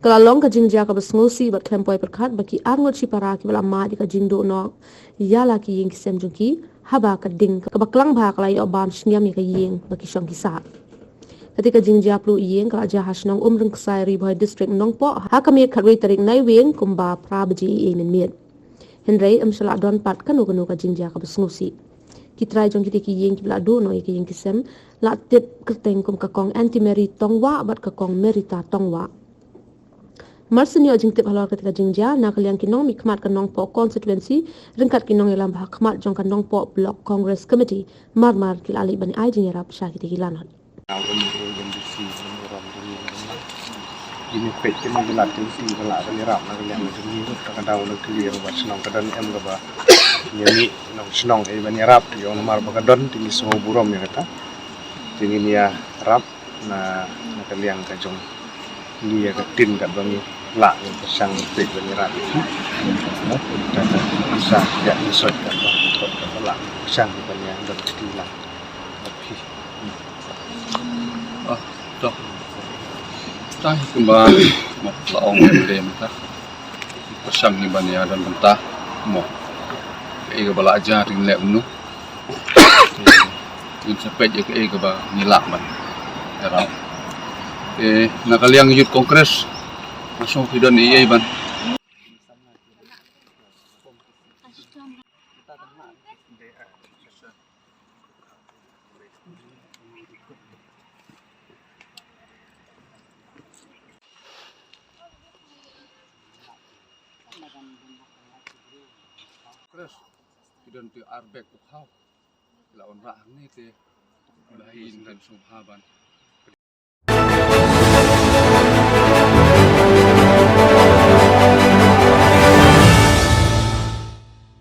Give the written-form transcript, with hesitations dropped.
Kalalong ka jingja ka basngosi bat klempoi perkat baki arngot si para ki bala ma di ka jingdo no yala ki ying kisem jungki haba ka ding ka baklang ba ka lai obam shnyam ka ying baki shong kisa. Ketika jingja plu ying ka aja hasnong umrung ksai ri boy district nongpo hakami kharwi tarik nai wing kumba prabaji e min miet. Henry shala don pat kanu ka jingja ka basngosi. Kitrai jong kita ki ying ki bala do no ki ying kisem la tip kerteng kum ka kong anti meri tongwa bat ka kong merita tongwa. Marsenyo jing tip halor ketika jingja na kaliang kinong mi khmat kanong po constituency ringkat kinong elam bah khmat jong kanong po block congress committee mar kilali bani ai jing rap sha kiti kilanot. Ini pet ini gelat ini gelat ini ram nak yang ini kadang kadang nak clear buat senang kadang ke bah ini nak senang bani rap yang nomor bakadon tinggi semua buram ya kata tinggi ni ya rap na kaliang kajong ni ya ketin kat bani la yang pasang pet bani rap itu dan bisa tidak disot kat bani untuk la pasang bani yang dah ketilang tapi Dah kembali mau laong dem ta pasang ni bani dan mentah mau ke bala ajar ring lek nu in sepet je ke ba nilak man era nak kaliang youth congress langsung video ni ai ban Chris, tidak tu arbek tu kau, lawan rak ni te, lain dan subhaban.